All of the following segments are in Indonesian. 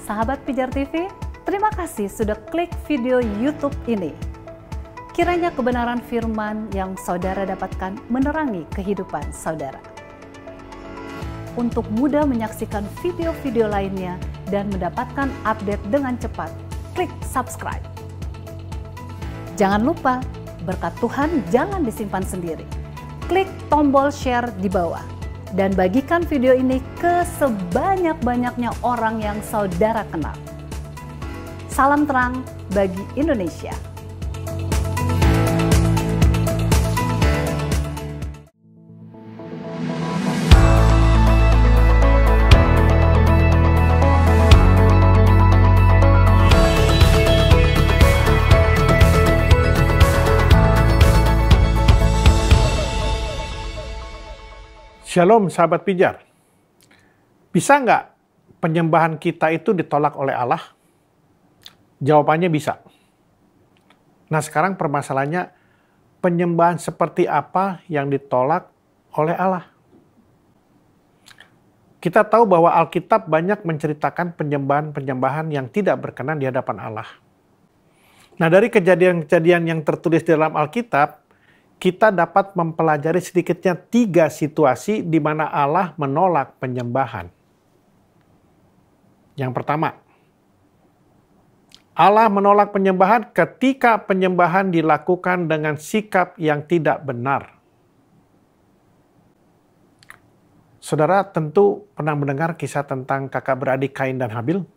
Sahabat Pijar TV, terima kasih sudah klik video YouTube ini. Kiranya kebenaran firman yang saudara dapatkan menerangi kehidupan saudara. Untuk mudah menyaksikan video-video lainnya dan mendapatkan update dengan cepat, klik subscribe. Jangan lupa, berkat Tuhan jangan disimpan sendiri. Klik tombol share di bawah dan bagikan video ini ke sebanyak-banyaknya orang yang saudara kenal. Salam terang bagi Indonesia. Shalom sahabat pijar. Bisa nggak penyembahan kita itu ditolak oleh Allah? Jawabannya bisa. Nah sekarang permasalahannya, penyembahan seperti apa yang ditolak oleh Allah? Kita tahu bahwa Alkitab banyak menceritakan penyembahan-penyembahan yang tidak berkenan di hadapan Allah. Nah dari kejadian-kejadian yang tertulis di dalam Alkitab, kita dapat mempelajari sedikitnya 3 situasi di mana Allah menolak penyembahan. Yang pertama, Allah menolak penyembahan ketika penyembahan dilakukan dengan sikap yang tidak benar. Saudara tentu pernah mendengar kisah tentang kakak beradik Kain dan Habil,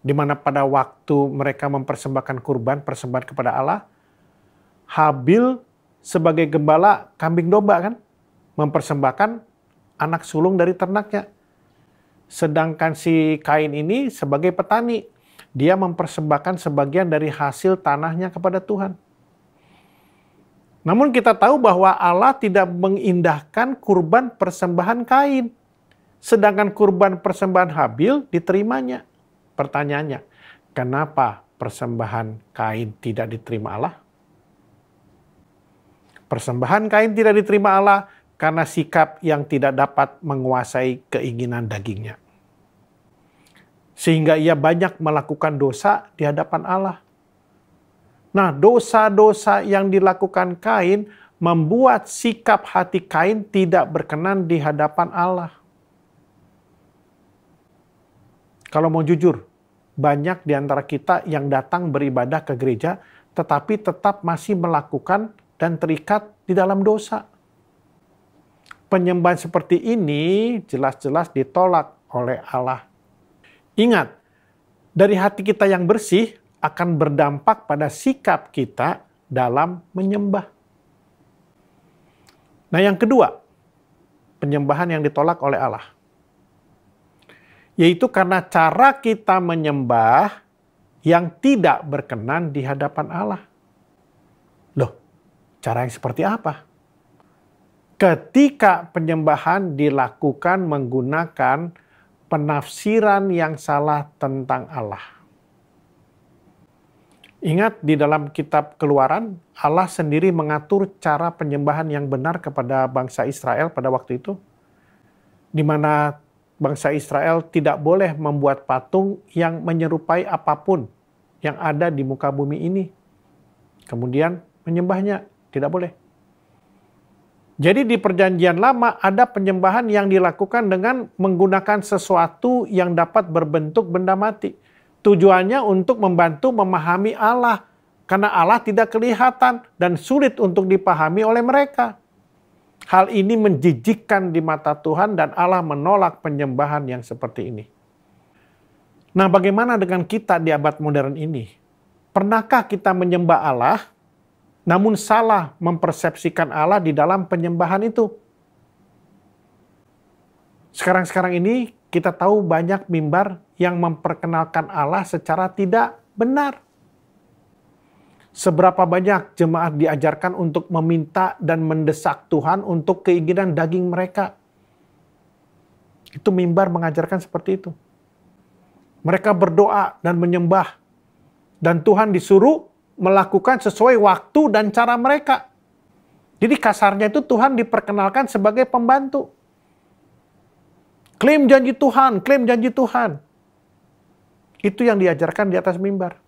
di mana pada waktu mereka mempersembahkan kurban persembahan kepada Allah, Habil sebagai gembala kambing domba kan, mempersembahkan anak sulung dari ternaknya. Sedangkan si Kain ini sebagai petani, dia mempersembahkan sebagian dari hasil tanahnya kepada Tuhan. Namun kita tahu bahwa Allah tidak mengindahkan kurban persembahan Kain, sedangkan kurban persembahan Habil diterimanya. Pertanyaannya, kenapa persembahan Kain tidak diterima Allah? Persembahan Kain tidak diterima Allah karena sikap yang tidak dapat menguasai keinginan dagingnya. Sehingga ia banyak melakukan dosa di hadapan Allah. Nah, dosa-dosa yang dilakukan Kain membuat sikap hati Kain tidak berkenan di hadapan Allah. Kalau mau jujur, banyak di antara kita yang datang beribadah ke gereja tetapi tetap masih melakukan dan terikat di dalam dosa. Penyembahan seperti ini jelas-jelas ditolak oleh Allah. Ingat, dari hati kita yang bersih akan berdampak pada sikap kita dalam menyembah. Nah yang kedua, penyembahan yang ditolak oleh Allah. Yaitu karena cara kita menyembah yang tidak berkenan di hadapan Allah. Loh, cara yang seperti apa? Ketika penyembahan dilakukan menggunakan penafsiran yang salah tentang Allah. Ingat di dalam kitab Keluaran, Allah sendiri mengatur cara penyembahan yang benar kepada bangsa Israel pada waktu itu. Di mana bangsa Israel tidak boleh membuat patung yang menyerupai apapun yang ada di muka bumi ini. Kemudian menyembahnya. Tidak boleh. Jadi di perjanjian lama ada penyembahan yang dilakukan dengan menggunakan sesuatu yang dapat berbentuk benda mati. Tujuannya untuk membantu memahami Allah. Karena Allah tidak kelihatan dan sulit untuk dipahami oleh mereka. Hal ini menjijikkan di mata Tuhan dan Allah menolak penyembahan yang seperti ini. Nah bagaimana dengan kita di abad modern ini? Pernahkah kita menyembah Allah namun salah mempersepsikan Allah di dalam penyembahan itu? Sekarang ini kita tahu banyak mimbar yang memperkenalkan Allah secara tidak benar. Seberapa banyak jemaat diajarkan untuk meminta dan mendesak Tuhan untuk keinginan daging mereka. Itu mimbar mengajarkan seperti itu. Mereka berdoa dan menyembah. Dan Tuhan disuruh melakukan sesuai waktu dan cara mereka. Jadi kasarnya itu Tuhan diperkenalkan sebagai pembantu. Klaim janji Tuhan, klaim janji Tuhan. Itu yang diajarkan di atas mimbar.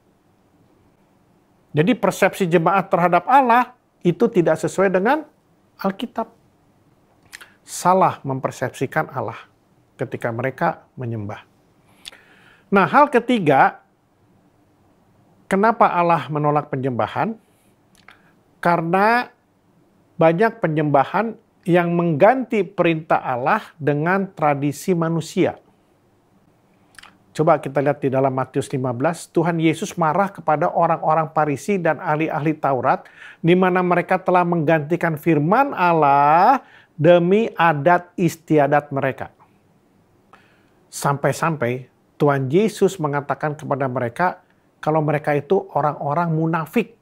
Jadi persepsi jemaat terhadap Allah itu tidak sesuai dengan Alkitab. Salah mempersepsikan Allah ketika mereka menyembah. Nah, hal ketiga, kenapa Allah menolak penyembahan? Karena banyak penyembahan yang mengganti perintah Allah dengan tradisi manusia. Coba kita lihat di dalam Matius 15, Tuhan Yesus marah kepada orang-orang Farisi dan ahli-ahli Taurat, di mana mereka telah menggantikan firman Allah demi adat istiadat mereka. Sampai-sampai Tuhan Yesus mengatakan kepada mereka, kalau mereka itu orang-orang munafik.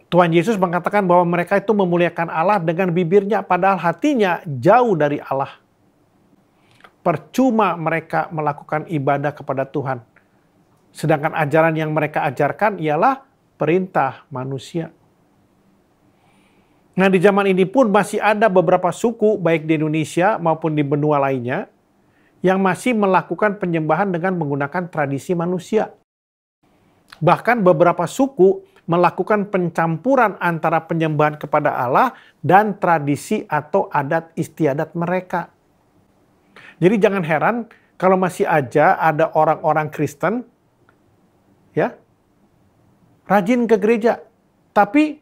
Tuhan Yesus mengatakan bahwa mereka itu memuliakan Allah dengan bibirnya, padahal hatinya jauh dari Allah. Percuma mereka melakukan ibadah kepada Tuhan. Sedangkan ajaran yang mereka ajarkan ialah perintah manusia. Nah, di zaman ini pun masih ada beberapa suku, baik di Indonesia maupun di benua lainnya, yang masih melakukan penyembahan dengan menggunakan tradisi manusia. Bahkan beberapa suku melakukan pencampuran antara penyembahan kepada Allah dan tradisi atau adat istiadat mereka. Jadi jangan heran kalau masih aja ada orang-orang Kristen ya rajin ke gereja, tapi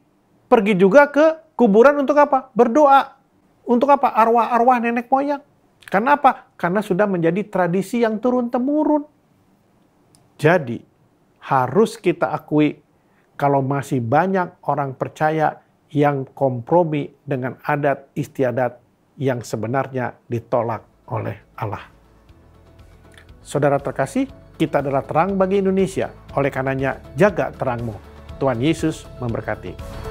pergi juga ke kuburan untuk apa? Berdoa. Untuk apa? Arwah-arwah nenek moyang. Karena apa? Karena sudah menjadi tradisi yang turun-temurun. Jadi harus kita akui kalau masih banyak orang percaya yang kompromi dengan adat istiadat yang sebenarnya ditolak oleh Allah. Saudara terkasih, kita adalah terang bagi Indonesia. Oleh karenanya, jaga terangmu. Tuhan Yesus memberkati.